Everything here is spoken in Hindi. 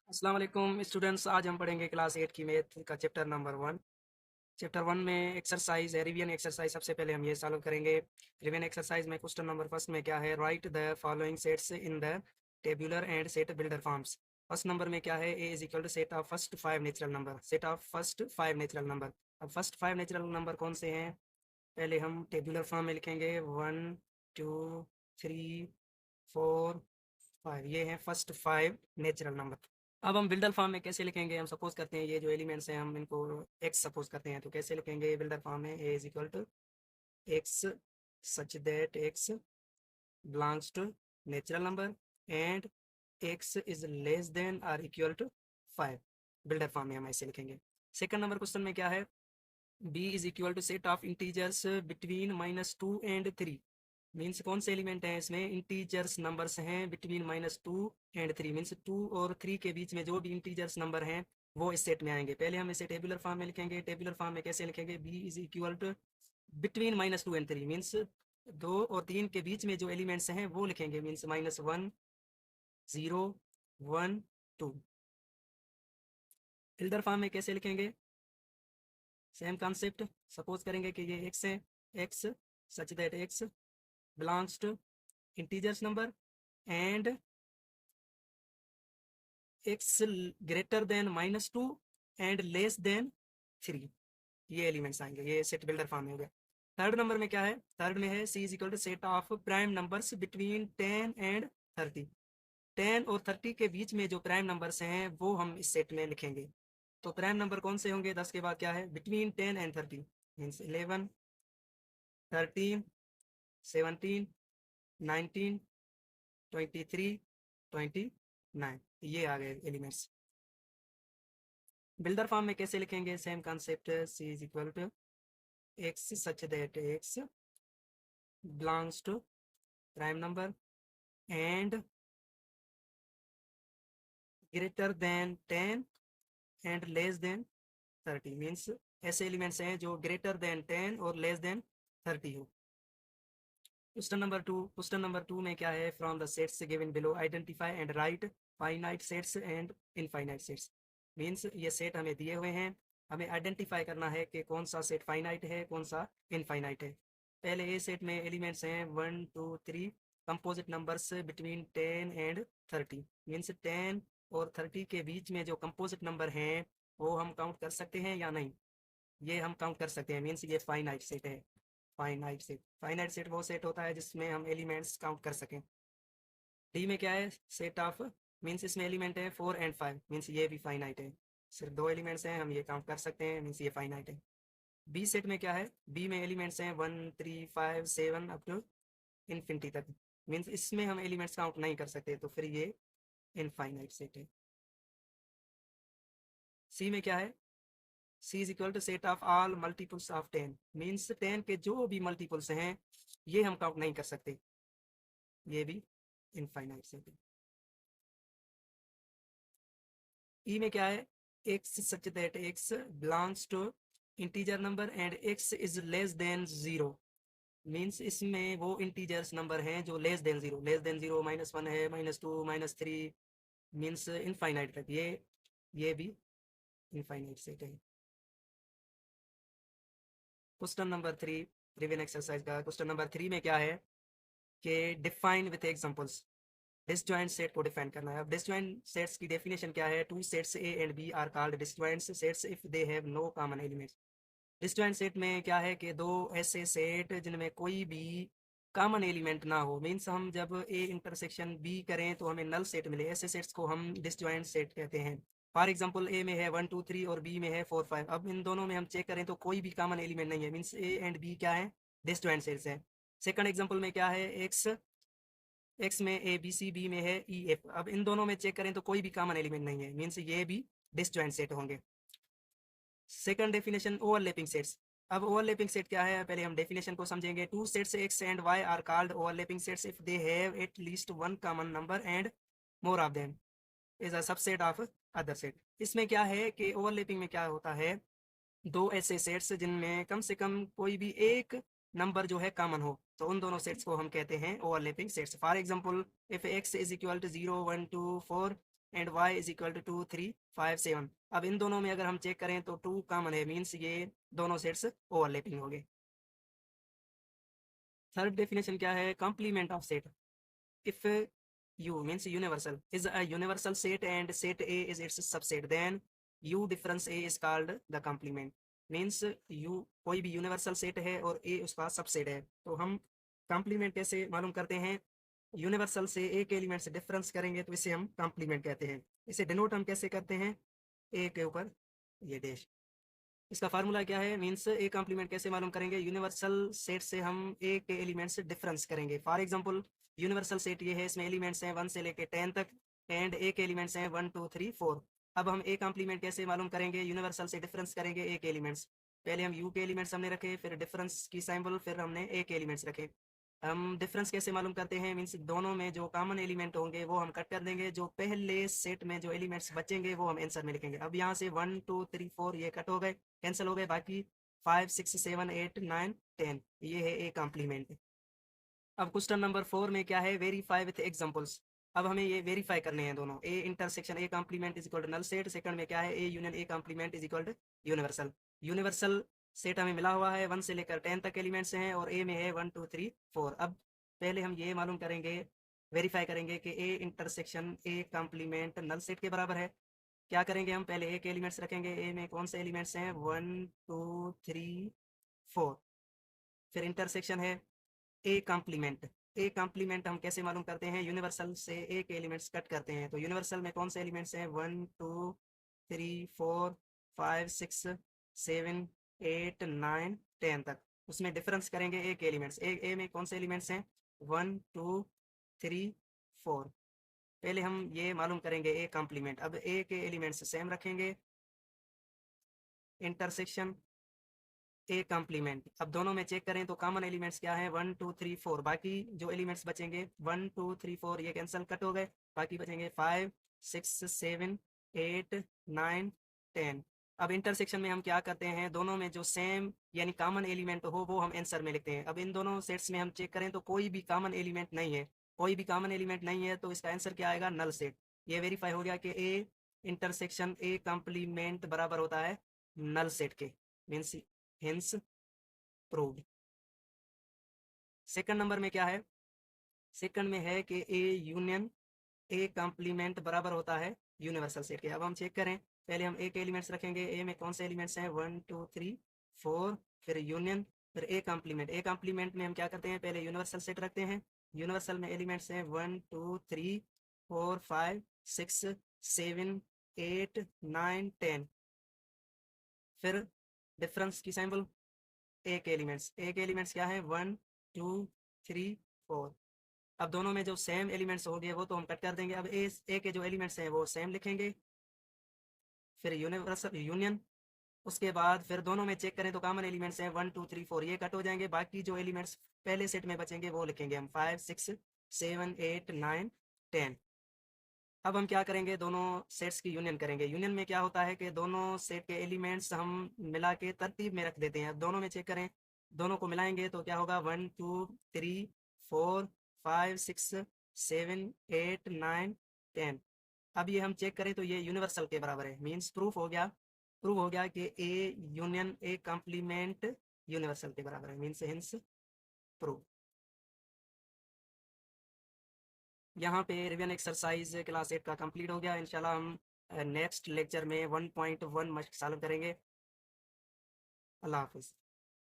अस्सलाम वालेकुम स्टूडेंट्स। आज हम पढ़ेंगे क्लास 8 की मैथ का चैप्टर नंबर 1। चैप्टर 1 में एक्सरसाइज है, रिवीजन एक्सरसाइज। सबसे पहले हम ये सॉल्व करेंगे। रिवीजन एक्सरसाइज में क्वेश्चन नंबर फर्स्ट में क्या है, write the following sets in the tabular and set builder forms. First number में क्या है, A is equal to set of first 5 natural number, set of first 5 natural number. अब फर्स्ट 5 नेचुरल नंबर कौन से हैं, पहले हम टेबुलर फॉर्म में लिखेंगे 1 2 3 4 5। ये हैं फर्स्ट 5 नेचुरल नंबर। अब हम बिल्डर फॉर्म में कैसे लिखेंगे, हम सपोज करते हैं ये जो एलिमेंट्स हैं हम इनको एक्स सपोज करते हैं, तो कैसे लिखेंगे बिल्डर फॉर्म में, A is equal to X such that X belongs to natural number and X is less than और इक्वल टू 5। बिल्डर फॉर्म में हम ऐसे लिखेंगे। सेकंड नंबर क्वेश्चन में क्या है, B is equal to set of integers between -2 and 3। Means कौन से एलिमेंट हैं इसमें, इंटीजर्स नंबर्स हैं बिटवीन -2 and 3। मीन्स 2 और 3 के बीच में जो भी इंटीजर्स नंबर हैं वो इस सेट में आएंगे। पहले हम इसे टेबुलर फॉर्म में लिखेंगे। टेबुलर फॉर्म में कैसे लिखेंगे, B is equal to between -2 and 3। Means 2 और 3 के बीच में जो एलिमेंट्स हैं वो लिखेंगे। मीन्स -1 0 1 2। बिल्डर फॉर्म में कैसे लिखेंगे, सेम कॉन्सेप्ट। सपोज करेंगे कि ये एक्स है, X such that X belongs to integers number and X greater than -2 and less than 3। ये एलिमेंट्स आएंगे, ये सेट बिल्डर फॉर्म में हो गया। थर्ड नंबर में क्या है, थर्ड में है C is equal to set of prime numbers between 10 and 30। 10 और 30 के बीच में जो प्राइम नंबर्स हैं वो हम इस सेट में लिखेंगे। तो प्राइम नंबर कौन से होंगे, 10 के बाद क्या है, बिटवीन 10 and 30। मीन्स 11 13 17 19 23 29। ये आ गए एलिमेंट्स। बिल्डर फॉर्म में कैसे लिखेंगे, same concept. C is equal to X such that X belongs to prime number and greater than 10 and less than 30। Means ऐसे एलिमेंट्स हैं जो ग्रेटर देन 10 और लेस देन 30 हो। क्वेश्चन नंबर 2 में क्या है, from the sets given below identify and right finite sets and infinite sets. Means ये सेट हमें दिए हुए हैं, हमें आइडेंटिफाई करना है कि कौन सा सेट फाइनाइट है कौन सा इनफाइनाइट है। पहले ए सेट में एलिमेंट्स हैं 1 2 3 composite numbers between 10 and 30। Means 10 और 30 के बीच में जो कंपोजिट नंबर हैं वो हम काउंट कर सकते हैं या नहीं, ये हम काउंट कर सकते हैं। मीन्स ये फाइनाइट सेट है। फाइनाइट सेट वो सेट होता है जिसमें हम एलिमेंट्स काउंट कर सकें। डी में क्या है, सेट ऑफ, मीन्स इसमें एलिमेंट है 4 and 5। मीन्स ये भी फाइनाइट है, सिर्फ 2 एलिमेंट्स हैं, हम ये काउंट कर सकते हैं। मीन्स ये फाइनाइट है। बी सेट में क्या है, बी में एलिमेंट्स हैं 1 3 5 7 अप टू इन्फिनिटी तक। मीन्स इसमें हम एलिमेंट्स काउंट नहीं कर सकते, तो फिर ये इनफाइनाइट सेट है। सी में क्या है, C is equal to set of all multiples of 10। Means 10 के जो भी मल्टीपल्स हैं ये हम काउंट नहीं कर सकते, ये भी इनफाइनाइट सेट है। ई में क्या है, X such that X belongs to integer number and X is less than 0। Means इसमें वो इंटीजर्स नंबर हैं जो लेस देन 0 -1 है, -2 -3। मीन्स इनफाइनाइट तक, ये भी इनफाइनाइट सेट है। क्वेश्चन नंबर 3 रिवीजन एक्सरसाइज का। क्वेश्चन नंबर 3 में क्या है कि define with examples. Disjoint set को डिफाइन करना है। अब डिसजॉइंट सेट्स की डेफिनेशन क्या है, two sets A and B are called disjoint sets if they have no common elements. Disjoint set में क्या है कि दो ऐसे सेट जिनमें कोई भी कॉमन एलिमेंट ना हो। मीन्स हम जब ए इंटरसेक्शन बी करें तो हमें नल सेट मिले, ऐसे सेट्स को हम डिसजॉइंट सेट कहते हैं। फॉर एग्जाम्पल ए में है 1 2 3 और बी में है 4 5। अब इन दोनों में हम चेक करें तो कोई भी कॉमन एलिमेंट नहीं है। मीन्स ए एंड बी क्या है, डिसजॉइंट सेट्स हैं। सेकंड एग्जाम्पल में क्या है, एक्स एक्स में ए बी सी, बी में है ई एफ। अब इन दोनों में चेक करें तो कोई भी कॉमन एलिमेंट नहीं है। मीन्स ये भी डिसजॉइंट सेट होंगे। Second definition, overlapping sets. अब ओवरलैपिंग सेट क्या है, पहले हम डेफिनेशन को समझेंगे। Two sets X and Y are called overlapping sets if they have at least one common number and more of them is a subset of other set. इसमें क्या है कि ओवरलैपिंग में क्या होता है, दो ऐसे सेट्स जिनमें कम से कम कोई भी एक नंबर जो है कॉमन हो, तो उन दोनों सेट्स को हम कहते हैं overlapping sets. For example if x is equal to 0 1 2 4 and y is equal to 2 3 5 7। अब इन दोनों में अगर हम चेक करें तो 2 कॉमन है, मीन्स ये दोनों सेट्स ओवरलैपिंग हो गए। थर्ड डेफिनेशन क्या है, कॉम्प्लीमेंट ऑफ सेट। इफ U means universal is a universal set and set A is its subset, then U difference A is called the complement। means U कोई भी यूनिवर्सल सेट है और A उसका सबसेट है, तो हम कॉम्प्लीमेंट कैसे मालूम करते हैं, यूनिवर्सल से A के एलिमेंट से डिफरेंस करेंगे तो इसे हम कॉम्प्लीमेंट कहते हैं। इसे डिनोट हम कैसे करते हैं, A के ऊपर ये डैश। इसका फार्मूला क्या है, मीन्स ए कॉम्प्लीमेंट कैसे मालूम करेंगे, यूनिवर्सल सेट से हम ए के एलिमेंट से डिफरेंस करेंगे। फॉर एग्जांपल यूनिवर्सल सेट ये है, इसमें एलिमेंट्स हैं 1 से लेके 10 तक एंड ए के एलिमेंट्स हैं 1 2 3 4। अब हम ए कॉम्प्लीमेंट कैसे मालूम करेंगे, यूनिवर्सल से डिफरेंस करेंगे ए के एलिमेंट्स। पहले हम यू के एलिमेंट्स हमने रखे, फिर डिफरेंस की सिंबल, फिर हमने ए के एलिमेंट्स रखे। हम डिफरेंस कैसे मालूम करते हैं, मीन्स दोनों में जो कॉमन एलिमेंट होंगे वो हम कट कर देंगे, जो पहले सेट में जो एलिमेंट्स बचेंगे वो हम आंसर में लिखेंगे। अब यहाँ से 1 2 3 4 ये कट हो गए, कैंसिल हो गए, बाकी 5 6 7 8 9 10 ये है ए कॉम्प्लीमेंट। अब क्वेश्चन नंबर 4 में क्या है, वेरीफाई विथ एग्जांपल्स। अब हमें ये वेरीफाई करने हैं दोनों, A intersection A complement is equal to null set, second में क्या है, A union A complement is equal to universal. Universal set हमें मिला हुआ है, 1 से लेकर 10 तक एलिमेंट्स हैं और ए में है 1 2 3 4। अब पहले हम ये मालूम करेंगे, वेरीफाई करेंगे कि A intersection A complement null set के बराबर है। क्या करेंगे, हम पहले ए के एलिमेंट्स रखेंगे, ए में कौन से एलिमेंट्स हैं 1 2 3 4, फिर इंटरसेक्शन है ए कॉम्प्लीमेंट। ए कॉम्प्लीमेंट हम कैसे मालूम करते हैं, यूनिवर्सल से ए के एलिमेंट्स कट करते हैं, तो यूनिवर्सल में कौन से एलिमेंट्स हैं 1 2 3 4 5 6 7 8 9 10 तक, उसमें डिफरेंस करेंगे ए के एलिमेंट्स। ए में कौन से एलिमेंट्स हैं 1 2 3 4। पहले हम ये मालूम करेंगे ए कॉम्प्लीमेंट। अब ए के एलिमेंट्स सेम रखेंगे, इंटरसेक्शन ए कॉम्प्लीमेंट। अब दोनों में चेक करें तो कॉमन एलिमेंट्स क्या है 1 2 3 4, बाकी जो एलिमेंट्स बचेंगे 1 2 3 4 ये कैंसिल कट हो गए, बाकी बचेंगे 5 6 7 8 9 10। अब इंटरसेक्शन में हम क्या करते हैं, दोनों में जो सेम यानी कॉमन एलिमेंट हो वो हम आंसर में लिखते हैं। अब इन दोनों सेट्स में हम चेक करें तो कोई भी कॉमन एलिमेंट नहीं है, कोई भी कॉमन एलिमेंट नहीं है, तो इसका आंसर क्या आएगा, नल सेट। ये वेरीफाई हो गया कि ए इंटरसेक्शन ए कॉम्प्लीमेंट बराबर होता है नल सेट के, means hence proved. Second number में क्या है, सेकंड में है कि ए यूनियन ए कॉम्प्लीमेंट बराबर होता है यूनिवर्सल सेट के। अब हम चेक करें, पहले हम ए के एलिमेंट्स रखेंगे, ए में कौन से एलिमेंट्स हैं 1 2 3 4, फिर यूनियन, फिर ए कॉम्प्लीमेंट। ए कॉम्प्लीमेंट में हम क्या करते हैं, पहले यूनिवर्सल सेट रखते हैं, यूनिवर्सल में एलिमेंट्स हैं 1 2 3 4 5 6 7 8 9 10, फिर डिफरेंस की सिंबल ए के एलिमेंट्स। ए के एलिमेंट्स क्या है 1 2 3 4। अब दोनों में जो सेम एलिमेंट्स हो गए वो तो हम कट कर देंगे। अब ए के जो एलिमेंट्स हैं वो सेम लिखेंगे, फिर यूनिवर्सल यूनियन, उसके बाद फिर दोनों में चेक करें तो कॉमन एलिमेंट्स हैं 1 2 3 4 ये कट हो जाएंगे, बाकी जो एलिमेंट्स पहले सेट में बचेंगे वो लिखेंगे हम 5 6 7 8 9 10। अब हम क्या करेंगे, दोनों सेट्स की यूनियन करेंगे। यूनियन में क्या होता है कि दोनों सेट के एलिमेंट्स हम मिला के तरतीब में रख देते हैं। अब दोनों में चेक करें, दोनों को मिलाएंगे तो क्या होगा 1 2 3 4 5 6 7 8 9 10। अब ये हम चेक करें तो ये यूनिवर्सल के बराबर है, मीन्स प्रूफ हो गया कि A union A complement universal के बराबर है, मीन्स हिंस प्रूफ। यहाँ पे रिवीजन एक्सरसाइज क्लास 8 का कंप्लीट हो गया। इंशाल्लाह हम नेक्स्ट लेक्चर में 1.1 मस्ट सॉल्व करेंगे। अल्लाह हाफिज़।